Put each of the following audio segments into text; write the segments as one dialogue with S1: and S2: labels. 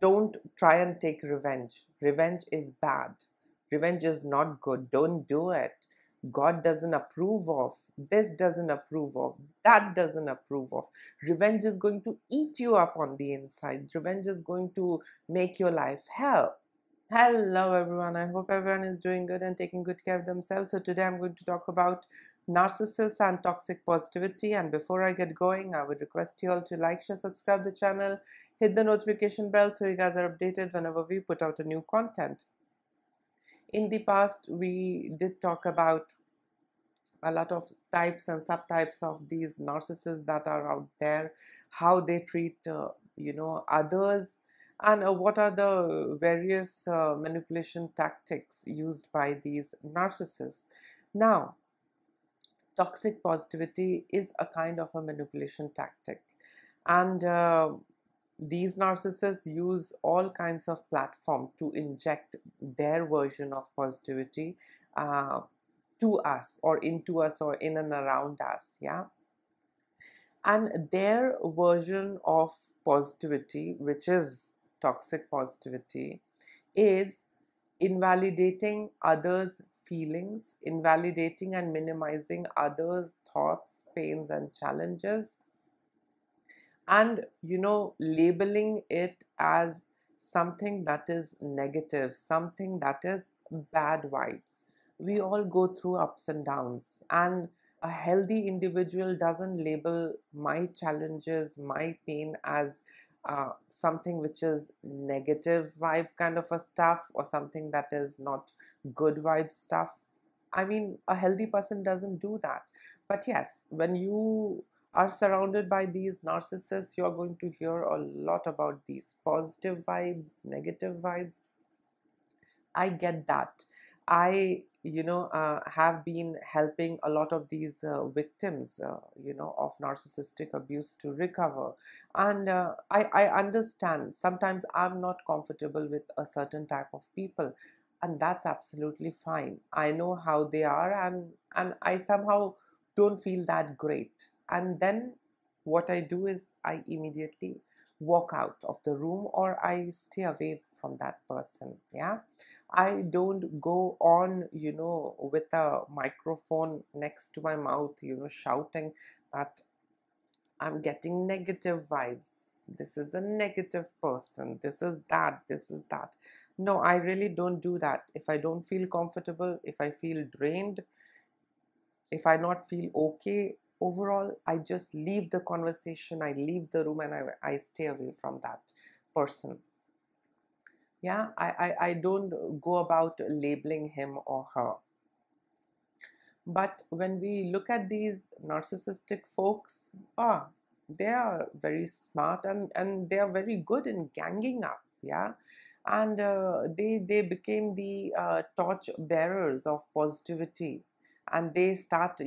S1: don't try and take revenge. Revenge is bad. Revenge is not good. Don't do it. God doesn't approve of. This doesn't approve of. That doesn't approve of. Revenge is going to eat you up on the inside. Revenge is going to make your life hell. Hello everyone, I hope everyone is doing good and taking good care of themselves. So today I'm going to talk about narcissists and toxic positivity, and before I get going, I would request you all to like, share, subscribe the channel, hit the notification bell so you guys are updated whenever we put out a new content. In the past, we did talk about a lot of types and subtypes of these narcissists that are out there, how they treat others, and what are the various manipulation tactics used by these narcissists. Now, toxic positivity is a kind of a manipulation tactic, and these narcissists use all kinds of platform to inject their version of positivity uh, to us or into us or in and around us. Yeah, and their version of positivity, which is toxic positivity, is invalidating others' feelings, invalidating and minimizing others' thoughts, pains, and challenges, and labeling it as something that is negative, something that is bad vibes. We all go through ups and downs, and a healthy individual doesn't label my challenges, my pain as something which is negative vibe kind of a stuff, or something that is not good vibe stuff. I mean, a healthy person doesn't do that. But yes, when you are surrounded by these narcissists, you're going to hear a lot about these positive vibes, negative vibes. I get that. I, have been helping a lot of these victims, of narcissistic abuse to recover. And I understand sometimes I'm not comfortable with a certain type of people, and that's absolutely fine. I know how they are, and I somehow don't feel that great. And then what I do is I immediately walk out of the room, or I stay away from that person. Yeah, I don't go on, with a microphone next to my mouth, shouting that I'm getting negative vibes. This is a negative person. This is that. This is that. No, I really don't do that. If I don't feel comfortable, if I feel drained, if I not feel okay overall, I just leave the conversation, I leave the room, and I stay away from that person. Yeah, I don't go about labeling him or her. But when we look at these narcissistic folks, they are very smart, and they are very good in ganging up. Yeah, and they became the torch bearers of positivity, and they start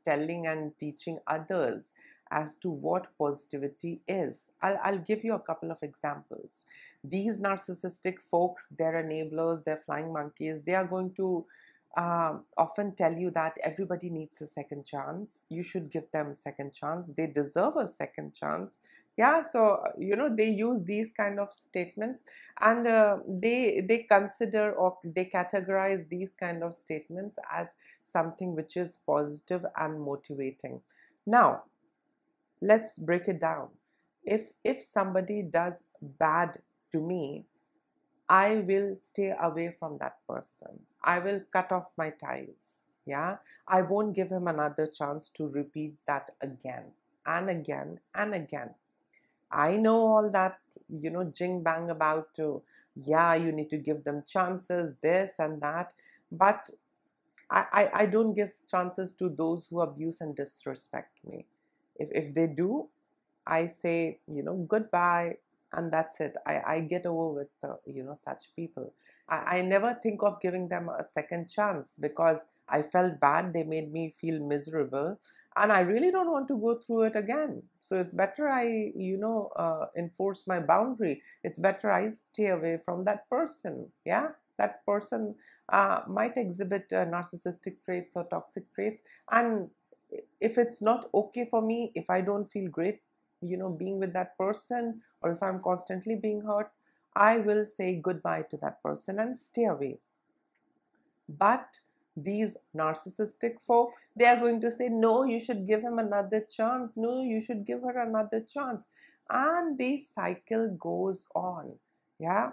S1: telling and teaching others as to what positivity is. I'll give you a couple of examples. These narcissistic folks, they're enablers, they're flying monkeys. They are going to often tell you that everybody needs a second chance. You should give them a second chance. They deserve a second chance. Yeah, so they use these kind of statements, and they consider, or they categorize these kind of statements as something which is positive and motivating. Now, let's break it down. If somebody does bad to me, I will stay away from that person. I will cut off my ties. Yeah, I won't give him another chance to repeat that again and again and again. I know all that, jing bang about, yeah, you need to give them chances, this and that. But I don't give chances to those who abuse and disrespect me. If they do, I say, goodbye, and that's it. I get over with, such people. I never think of giving them a second chance, because I felt bad. They made me feel miserable, and I really don't want to go through it again. So it's better I, enforce my boundary. It's better I stay away from that person. Yeah, that person might exhibit narcissistic traits or toxic traits, and if it's not okay for me, if I don't feel great being with that person, or if I'm constantly being hurt, I will say goodbye to that person and stay away. But these narcissistic folks, they are going to say, no, you should give him another chance. No, you should give her another chance. And the cycle goes on. Yeah.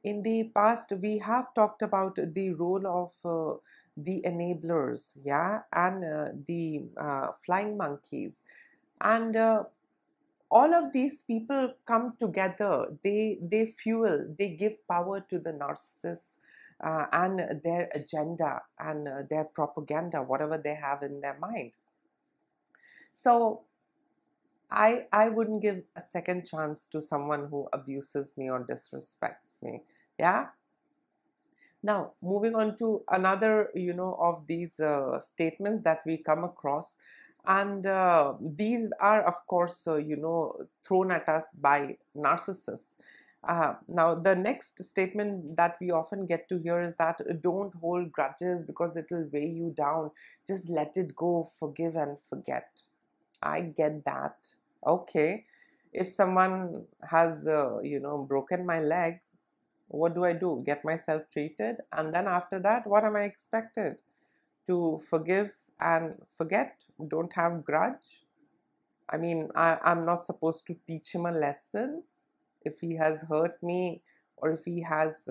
S1: In the past, we have talked about the role of the enablers, yeah, and the flying monkeys. And all of these people come together, they fuel, they give power to the narcissists and their agenda and their propaganda, whatever they have in their mind. So I wouldn't give a second chance to someone who abuses me or disrespects me. Yeah. Now, moving on to another, of these statements that we come across, and these are, of course, thrown at us by narcissists. Now, the next statement that we often get to hear is that don't hold grudges because it will weigh you down. Just let it go, forgive and forget. I get that. Okay. If someone has, broken my leg, what do I do? Get myself treated, and then after that, what am I expected? To forgive and forget? Don't have grudge? I mean, I'm not supposed to teach him a lesson if he has hurt me, or if he has,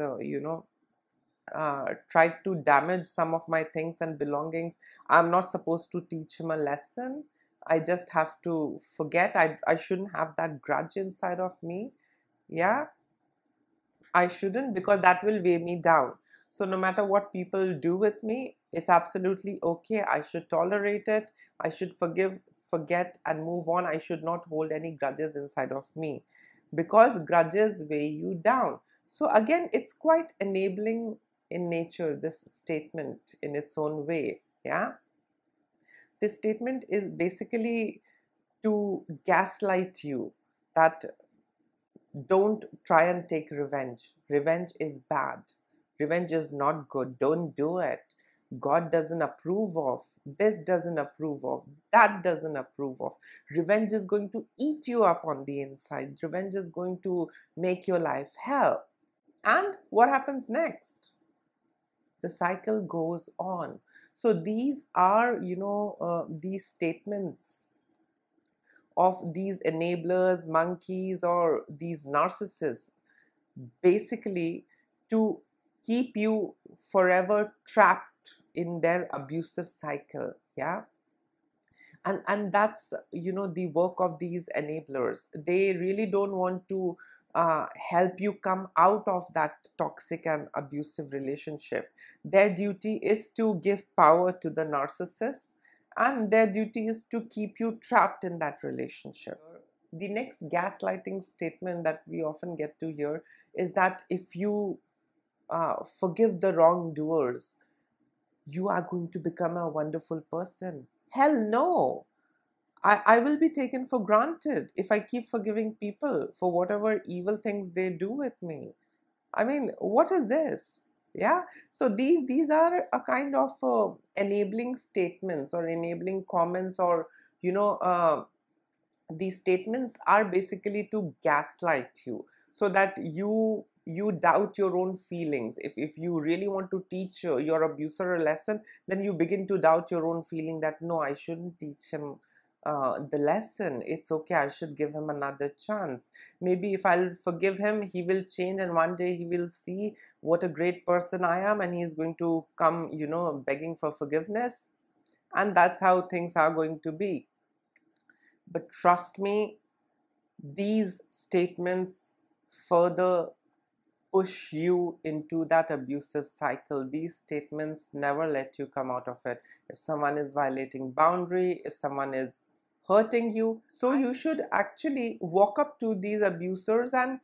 S1: tried to damage some of my things and belongings. I'm not supposed to teach him a lesson. I just have to forget. I shouldn't have that grudge inside of me. Yeah, I shouldn't, because that will weigh me down. So no matter what people do with me, it's absolutely okay. I should tolerate it. I should forgive, forget, and move on. I should not hold any grudges inside of me, because grudges weigh you down. So again, it's quite enabling in nature, this statement in its own way. Yeah. This statement is basically to gaslight you that don't try and take revenge. Revenge is bad. Revenge is not good. Don't do it. God doesn't approve of. This doesn't approve of. That doesn't approve of. Revenge is going to eat you up on the inside. Revenge is going to make your life hell. And what happens next? The cycle goes on. So these are, these statements of these enablers, monkeys, or these narcissists, basically to keep you forever trapped in their abusive cycle. Yeah. And that's, the work of these enablers. They really don't want to help you come out of that toxic and abusive relationship. Their duty is to give power to the narcissist, and their duty is to keep you trapped in that relationship. The next gaslighting statement that we often get to hear is that if you forgive the wrongdoers, you are going to become a wonderful person. Hell no. I will be taken for granted if I keep forgiving people for whatever evil things they do with me. I mean, what is this? Yeah. So these are a kind of enabling statements or enabling comments, or these statements are basically to gaslight you, so that you doubt your own feelings. If you really want to teach your abuser a lesson, then you begin to doubt your own feeling that no, I shouldn't teach him the lesson. It's okay, I should give him another chance. Maybe if I'll forgive him, he will change, and one day he will see what a great person I am, and he's going to come, begging for forgiveness. And that's how things are going to be. But trust me, these statements further push you into that abusive cycle. These statements never let you come out of it. If someone is violating boundary, if someone is hurting you, so you should actually walk up to these abusers and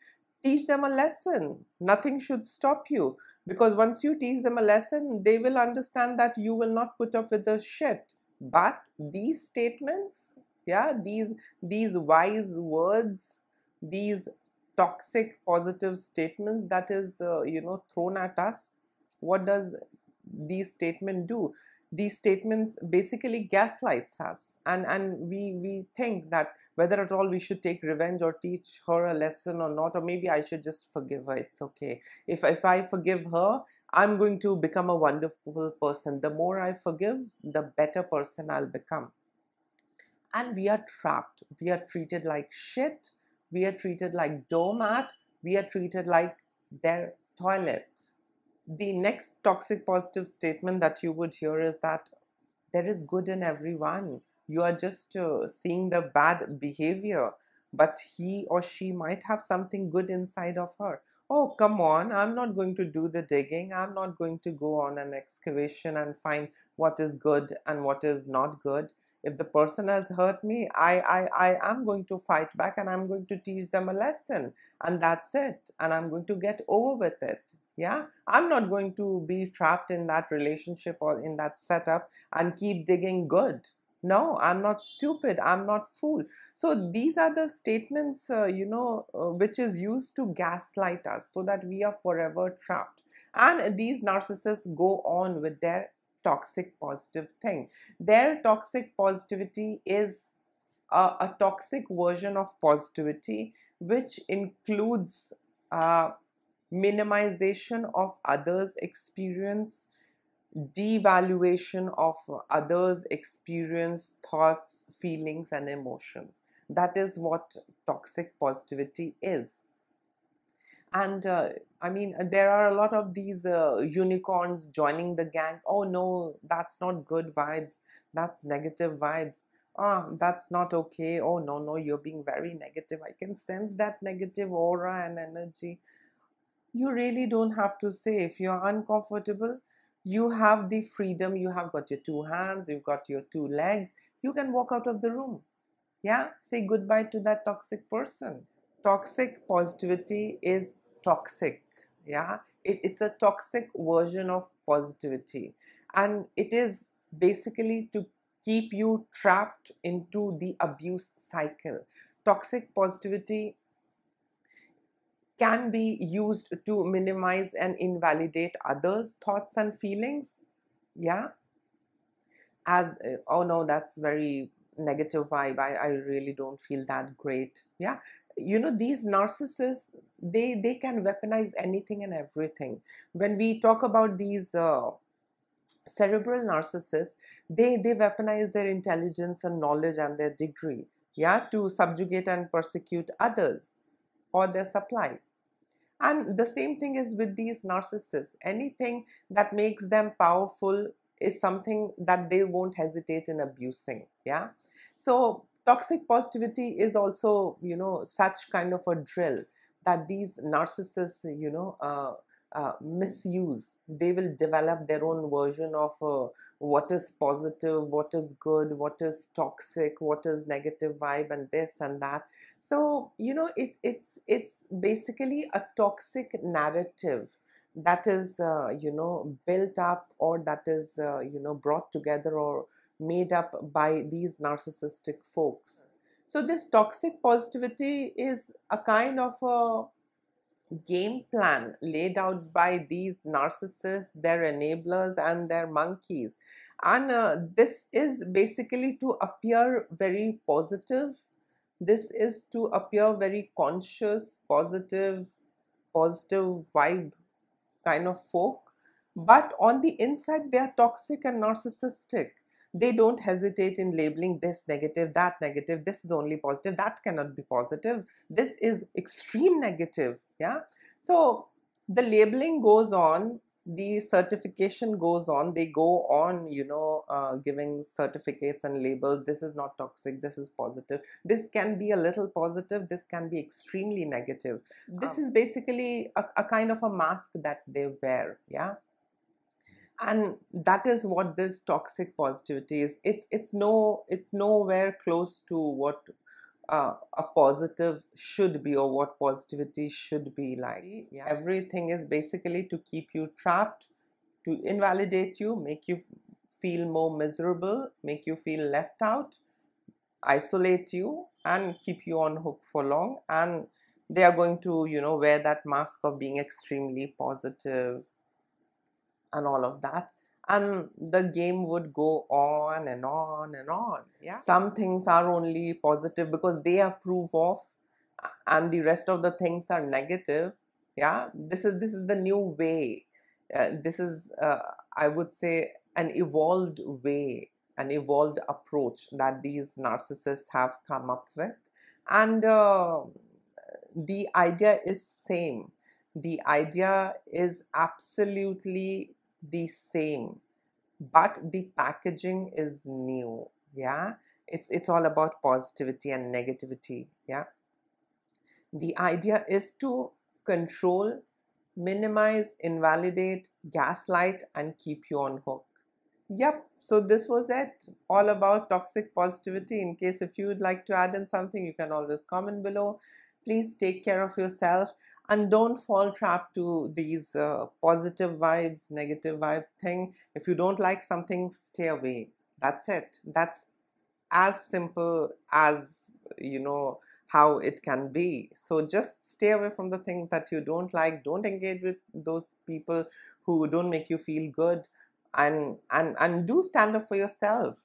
S1: teach them a lesson. Nothing should stop you, because once you teach them a lesson, they will understand that you will not put up with the shit. But these statements, yeah, these wise words, these toxic positive statements that is thrown at us, what does these statements do? these statements basically gaslights us, and we think that whether at all we should take revenge or teach her a lesson or not, or maybe I should just forgive her. It's okay. If I forgive her, I'm going to become a wonderful person. The more I forgive, the better person I'll become. And we are trapped. We are treated like shit. We are treated like doormat. We are treated like their toilet. The next toxic positive statement that you would hear is that there is good in everyone. You are just seeing the bad behavior, but he or she might have something good inside of her. Oh, come on, I'm not going to do the digging. I'm not going to go on an excavation and find what is good and what is not good. If the person has hurt me, I am going to fight back, and I'm going to teach them a lesson, and that's it. And I'm going to get over with it. Yeah, I'm not going to be trapped in that relationship or in that setup and keep digging good. No, I'm not stupid. I'm not fool. So these are the statements, which is used to gaslight us so that we are forever trapped. And these narcissists go on with their toxic positive thing. Their toxic positivity is a toxic version of positivity, which includes minimization of others' experience, devaluation of others' experience, thoughts, feelings, and emotions. That is what toxic positivity is. And I mean, there are a lot of these unicorns joining the gang. Oh no, that's not good vibes. That's negative vibes. Ah, that's not okay. Oh no, no, you're being very negative. I can sense that negative aura and energy. You really don't have to say. If you're uncomfortable, you have the freedom. You have got your two hands, you've got your two legs. You can walk out of the room. Yeah, say goodbye to that toxic person. Toxic positivity is toxic. Yeah, it's a toxic version of positivity, and it is basically to keep you trapped into the abuse cycle. Toxic positivity can be used to minimize and invalidate others' thoughts and feelings. Yeah, as oh no, that's very negative vibe. I really don't feel that great. Yeah, these narcissists, they can weaponize anything and everything. When we talk about these cerebral narcissists, they weaponize their intelligence and knowledge and their degree, yeah, to subjugate and persecute others or their supply. And the same thing is with these narcissists. Anything that makes them powerful is something that they won't hesitate in abusing. Yeah. So toxic positivity is also, such kind of a drill that these narcissists, misuse. They will develop their own version of what is positive, what is good, what is toxic, what is negative vibe, and this and that. So it's basically a toxic narrative that is built up, or that is brought together or made up by these narcissistic folks. So this toxic positivity is a kind of a game plan laid out by these narcissists, their enablers, and their monkeys. And this is basically to appear very positive. This is to appear very conscious, positive vibe kind of folk. But on the inside, they are toxic and narcissistic. They don't hesitate in labeling this negative, that negative. This is only positive. That cannot be positive. This is extreme negative. Yeah. So the labeling goes on. The certification goes on. They go on, giving certificates and labels. This is not toxic. This is positive. This can be a little positive. This can be extremely negative. This is basically a kind of a mask that they wear. Yeah. And that is what this toxic positivity is. It's nowhere close to what a positive should be, or what positivity should be like. Yeah. Everything is basically to keep you trapped, to invalidate you, make you feel more miserable, make you feel left out, isolate you, and keep you on hook for long. And they are going to wear that mask of being extremely positive and all of that. and the game would go on and on and on. Yeah, some things are only positive because they approve of, and the rest of the things are negative. Yeah, this is the new way. This is, I would say, an evolved way, an evolved approach that these narcissists have come up with. And the idea is same. The idea is absolutely the same, but the packaging is new. Yeah, it's all about positivity and negativity. Yeah, the idea is to control, minimize, invalidate, gaslight, and keep you on hook. Yep, so this was it, all about toxic positivity. In case if you would like to add in something, you can always comment below. Please take care of yourself and don't fall trap to these positive vibes, negative vibe thing. If you don't like something, stay away. That's it. That's as simple as, how it can be. So just stay away from the things that you don't like. Don't engage with those people who don't make you feel good, and do stand up for yourself.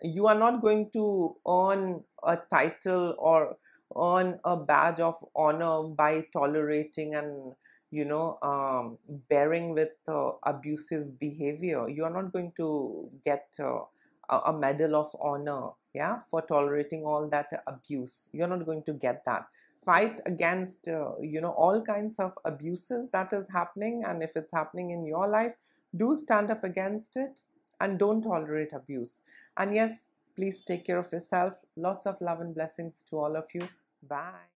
S1: You are not going to earn a title or earn a badge of honor by tolerating and, bearing with abusive behavior. You are not going to get a medal of honor, yeah, for tolerating all that abuse. You're not going to get that. Fight against all kinds of abuses that is happening, and if it's happening in your life, do stand up against it and don't tolerate abuse. And yes, please take care of yourself. Lots of love and blessings to all of you. Bye.